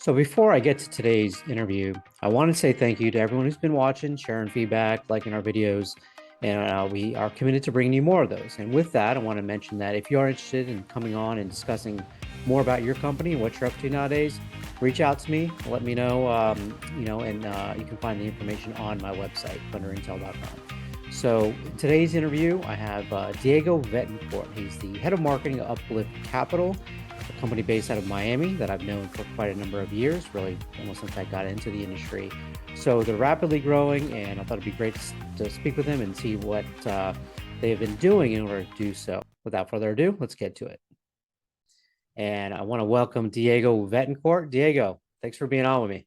So before I get to today's interview, I want to say thank you to everyone who's been watching, sharing feedback, liking our videos, and we are committed to bringing you more of those. And with that, I want to mention that if you are interested in coming on and discussing more about your company and what you're up to nowadays, reach out to me, let me know, and you can find the information on my website, thunderintel.com. So today's interview, I have Diego Vetencourt. He's the head of marketing of Uplyft Capital, a company based out of Miami that I've known for quite a number of years, really almost since I got into the industry. So they're rapidly growing, and I thought it'd be great to speak with them and see what they've been doing in order to do so. Without further ado, let's get to it. And I want to welcome Diego Vetencourt. Diego, thanks for being on with me.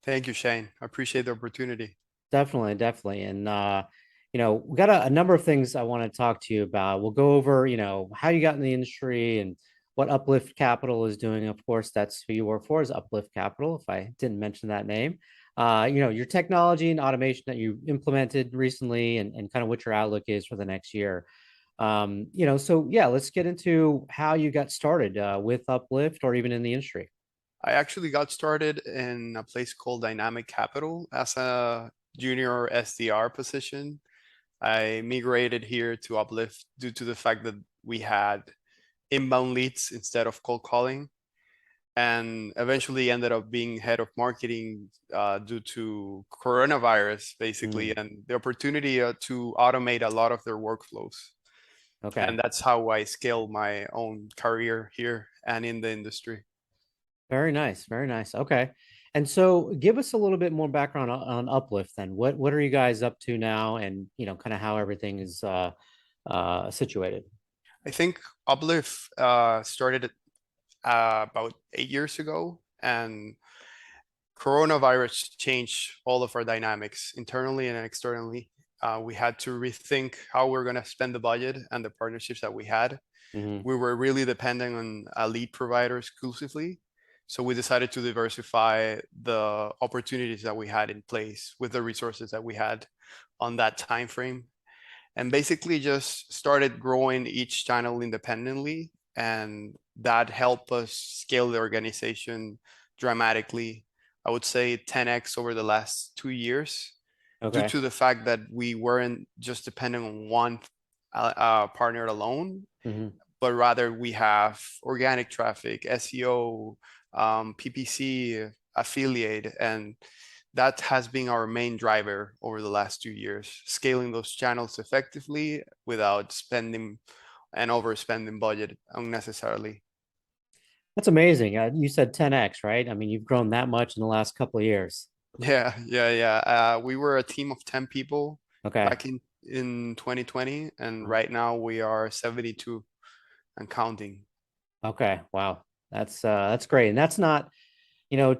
Thank you, Shane. I appreciate the opportunity. Definitely, definitely. And we got a number of things I want to talk to you about. We'll go over, how you got in the industry and what Uplyft Capital is doing. Of course, that's who you work for, is Uplyft Capital, if I didn't mention that name. Your technology and automation that you implemented recently and kind of what your outlook is for the next year. So yeah, let's get into how you got started with Uplyft or even in the industry. I actually got started in a place called Dynamic Capital as a junior SDR position. I migrated here to Uplift due to the fact that we had inbound leads instead of cold calling, and eventually ended up being head of marketing due to coronavirus, basically, Mm, and the opportunity to automate a lot of their workflows. okay. And that's how I scaled my own career here and in the industry. Very nice. Very nice. Okay. And so give us a little bit more background on Uplyft then. What are you guys up to now and kind of how everything is situated? I think Uplift started about 8 years ago, and coronavirus changed all of our dynamics internally and externally. We had to rethink how we're going to spend the budget and the partnerships that we had. Hmm. We were really depending on a lead provider exclusively. So we decided to diversify the opportunities that we had in place with the resources that we had on that time frame, and basically just started growing each channel independently, and that helped us scale the organization dramatically. I would say 10x over the last 2 years, due Okay. to the fact that we weren't just depending on one partner alone, Hmm. but rather we have organic traffic, SEO, PPC, affiliate, and that has been our main driver over the last 2 years, scaling those channels effectively without spending and overspending budget unnecessarily. That's amazing. You said 10x, right? I mean, you've grown that much in the last couple of years. Yeah. We were a team of 10 people Okay. back in 2020, and Mhm. right now we are 72 and counting. Okay. Wow. That's great. And that's not,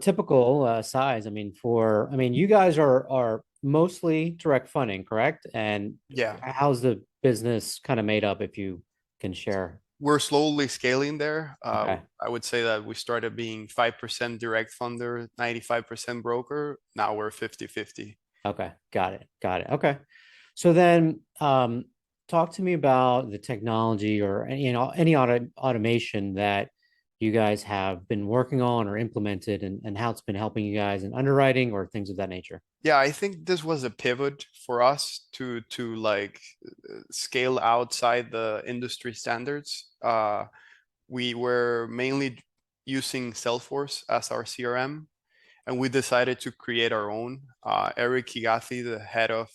typical size. I mean, you guys are mostly direct funding, correct? And Yeah, how's the business kind of made up if you can share? we're slowly scaling there. Okay. I would say that we started being 5% direct funder, 95% broker. Now we're 50-50. Okay. Got it. Got it. Okay. So then, talk to me about the technology or any automation that you guys have been working on or implemented and how it's been helping you guys in underwriting or things of that nature. Yeah, I think this was a pivot for us to like scale outside the industry standards. We were mainly using Salesforce as our CRM, and we decided to create our own. Eric Kigathi, the head of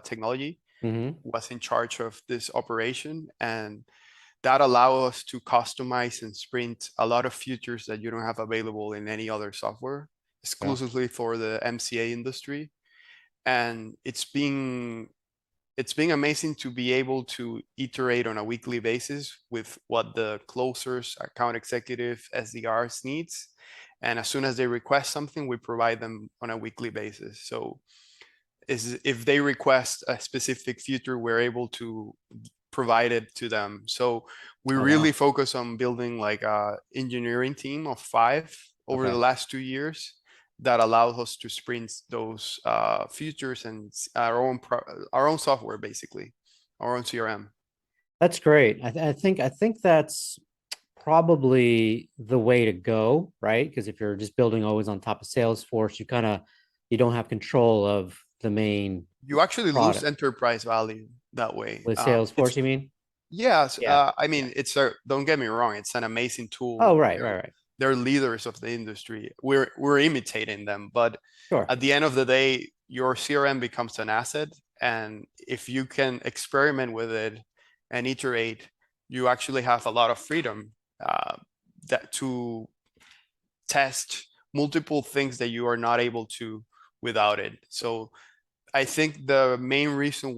technology, Hmm. was in charge of this operation, and that allowed us to customize and sprint a lot of features that you don't have available in any other software, Okay. exclusively for the MCA industry. And it's been amazing to be able to iterate on a weekly basis with what the closers, account executive, SDRs needs. And as soon as they request something, we provide them on a weekly basis. So is if they request a specific feature, we're able to provide it to them. So we Oh, really wow. focus on building like a engineering team of five over the Okay. last 2 years that allows us to sprint those features and our own software, basically our own CRM. That's great. I think that's probably the way to go, right? Because if you're just building always on top of Salesforce, you don't have control of the main You actually lose product. enterprise value that way. With It's Salesforce, you mean? Yes, Yeah. I Yeah. mean, don't get me wrong, it's an amazing Oh, tool. right, right, right. They're leaders of the industry. We're imitating them, but Sure. at the end of the day, your CRM becomes an asset, and if you can experiment with it and iterate, you actually have a lot of freedom uh, that to test multiple things that you are not able to without it. So I think the main reason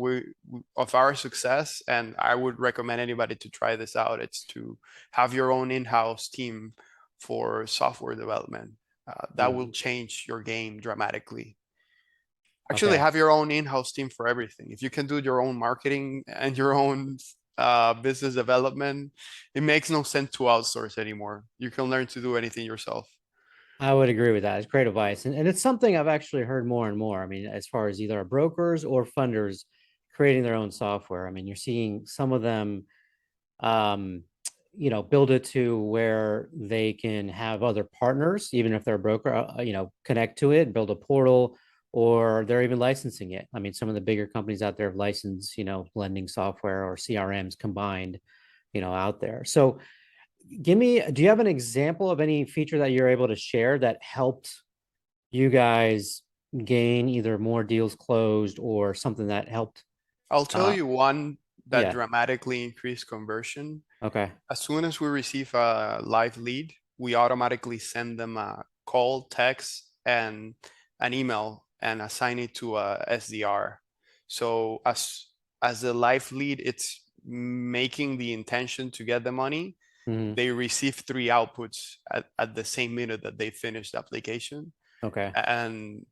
of our success, and I would recommend anybody to try this out, it's to have your own in-house team for software development. That will Mhm. change your game dramatically. Actually, Okay. have your own in-house team for everything. If you can do your own marketing and your own business development, it makes no sense to outsource anymore. You can learn to do anything yourself. I would agree with that. It's great advice. And it's something I've actually heard more and more. I mean, as far as either brokers or funders creating their own software. I mean, you're seeing some of them um, build it to where they can have other partners, even if they're a broker, connect to it, build a portal, or they're even licensing it. I mean, some of the bigger companies out there have licensed, lending software or CRMs combined, out there. So do you have an example of any feature that you're able to share that helped you guys gain either more deals closed or something that helped? I'll tell Uh, you one that yeah. dramatically increased conversion. Okay. As soon as we receive a live lead, we automatically send them a call, text, and an email and assign it to a SDR. So as a live lead, it's making the intention to get the money. Mhm. They receive three outputs at the same minute that they finish the application. Okay. And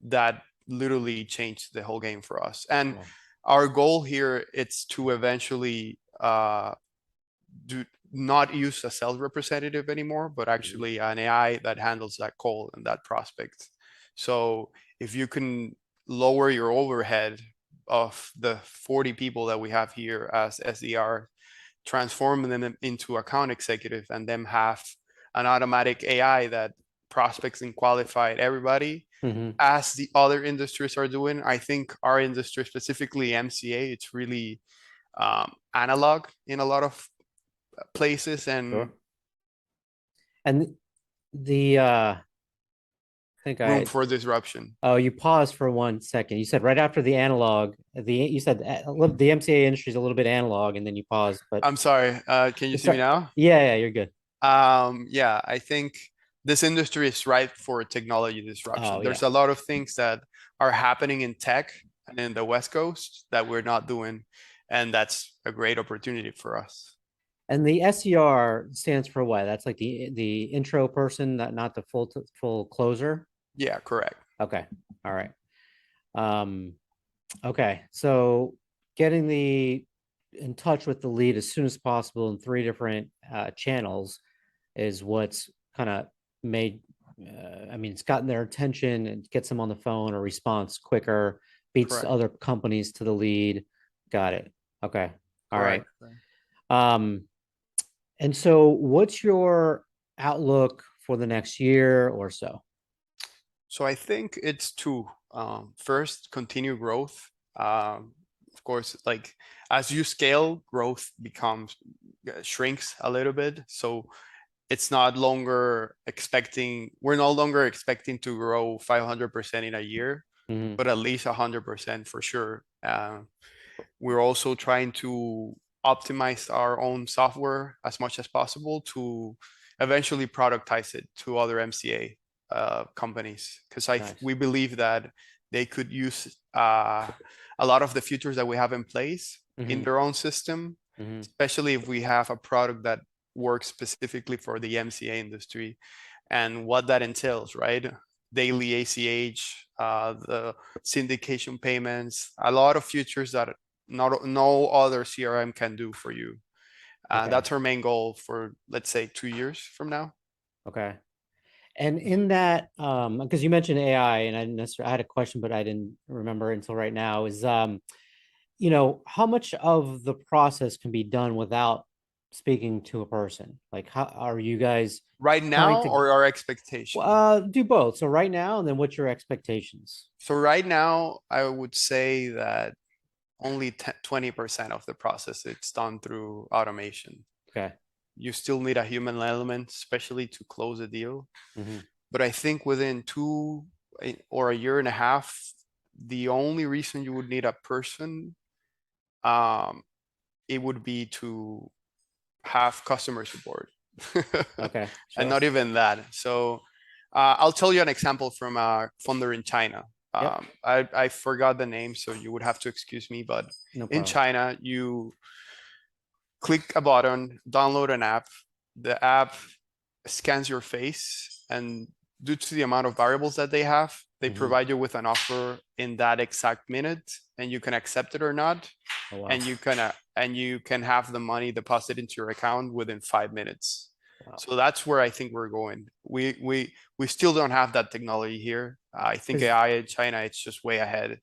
that literally changed the whole game for us. And Cool. our goal here is to eventually do not use a sales representative anymore, but Mhm. actually an AI that handles that call and that prospect. So if you can lower your overhead of the 40 people that we have here as SDR, transform them into account executive, and then have an automatic AI that prospects and qualified everybody Mhm. as the other industries are doing. I think our industry, specifically MCA, it's really analog in a lot of places, Sure. and And the I think room I for disruption. oh, you paused for 1 second. You said right after the analog, you said the MCA industry is a little bit analog, and then you paused. But I'm sorry. Can you see me sorry. now? Yeah, yeah, you're good. Yeah, I think this industry is ripe for technology Oh disruption. yeah. There's a lot of things that are happening in tech and in the West Coast that we're not doing, and that's a great opportunity for us. And the SER stands for what? That's like the intro person, not the full closer. Yeah, correct. Okay. All right. Um, okay. So getting the in touch with the lead as soon as possible in three different channels is what's kind of made. I mean, it's gotten their attention and gets them on the phone or response quicker, beats Correct. other companies to the lead. Got it. Okay. All right. Correct. Um, and so what's your outlook for the next year or so? So I think it's two. First, continue growth. Of course, like as you scale, growth becomes shrinks a little bit. So it's not longer expecting, we're no longer expecting to grow 500% in a year, Mhm. but at least 100% for sure. We're also trying to optimize our own software as much as possible to eventually productize it to other MCA companies, because Nice. we believe that they could use a lot of the features that we have in place in Hmm. their own system, Hmm. especially if we have a product that works specifically for the MCA industry and what that entails, right? Daily ACH, the syndication payments, a lot of features that no other CRM can do for you. Okay. That's our main goal for, let's say, 2 years from now. Okay. And in that, because you mentioned AI, and I didn't necessarily, I had a question, but I didn't remember until right now, is how much of the process can be done without speaking to a person? Like, how are you guys Right trying now, to or our expectation? do both? So right now, and then what's your expectations? So right now, I would say that only 20% of the process it's done through automation. Okay. You still need a human element, especially to close a deal. Hmm. But I think within or a year and a half, the only reason you would need a person, um, it would be to have customer support. Okay. And Sure. not even that. So I'll tell you an example from a funder in China. Yep. I forgot the name, so you would have to excuse me. But No in problem. China, you click a button, download an app. The app scans your face, and due to the amount of variables that they have, they Hmm. provide you with an offer in that exact minute, and you can accept it or not, Oh wow. and you can have the money deposited into your account within 5 minutes. Wow. So that's where I think we're going. We still don't have that technology here. I think Because AI in China, it's just way ahead.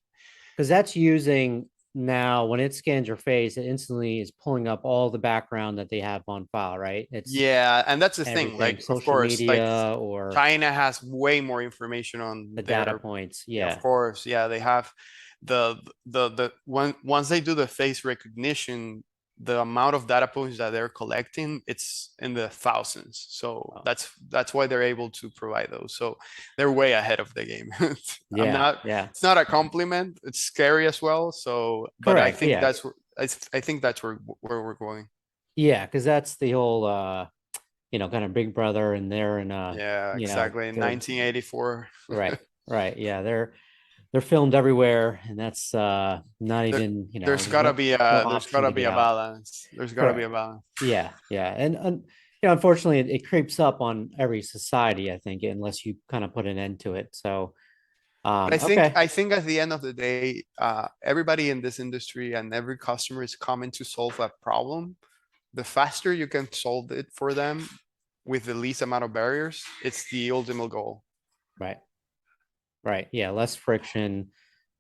that's using now when it scans your face, it instantly is pulling up all the background that they have on file, right? It's Yeah, and that's the thing. everything, Like, of social course, like media or China has way more information on the data their, points. yeah, of Yeah. course, yeah, they have once they do the face recognition, the amount of data points that they're collecting, it's in the thousands. So Wow. that's why they're able to provide those. So they're way ahead of the game. I'm Yeah. not, Yeah. it's not a compliment. It's scary as well. So, but I Correct. think Yeah. that's I think that's where we're going. Yeah. Because that's the whole, kind of Big Brother, and they're in, Yeah, exactly. In they're 1984. right. Right. Yeah. They're filmed everywhere, and that's not there, even, there's there's gotta no be no a there's option gotta to be get a out. balance. There's gotta be a Correct. balance. Yeah, yeah, and unfortunately, it creeps up on every society, I think, unless you kind of put an end to it. So, But I think okay, I think at the end of the day, everybody in this industry and every customer is coming to solve a problem. The faster you can solve it for them with the least amount of barriers, it's the ultimate goal. right, right, yeah, less friction,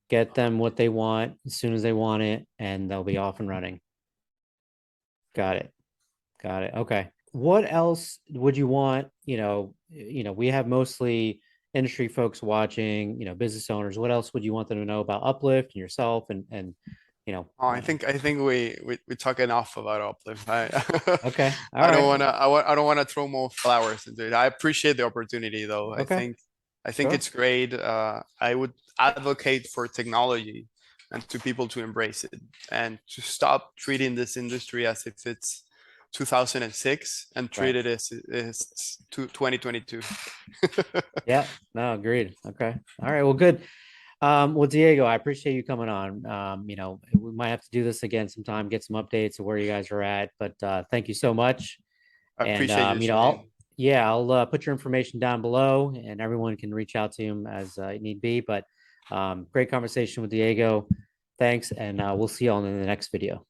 get them what they want as soon as they want it, and they'll be off and running. Got it, got it. Okay, what else would you want? We have mostly industry folks watching, business owners. What else would you want them to know about Uplift and yourself, and you know, Oh, uh, I think we talk enough about Uplyft. okay, all I don't right, wanna I don't wanna throw more flowers into it. I appreciate the opportunity though. okay, I think sure. it's great. I would advocate for technology and to people to embrace it and to stop treating this industry as if it's 2006 and Right. treat it as 2022. Yeah. No, agreed. Okay. All right. Well, good. Well, Diego, I appreciate you coming on. We might have to do this again sometime, get some updates of where you guys are at. But thank you so much. I And appreciate you, Shane. I'll put your information down below, and everyone can reach out to him as need be. But great conversation with Diego. Thanks, and we'll see you all in the next video.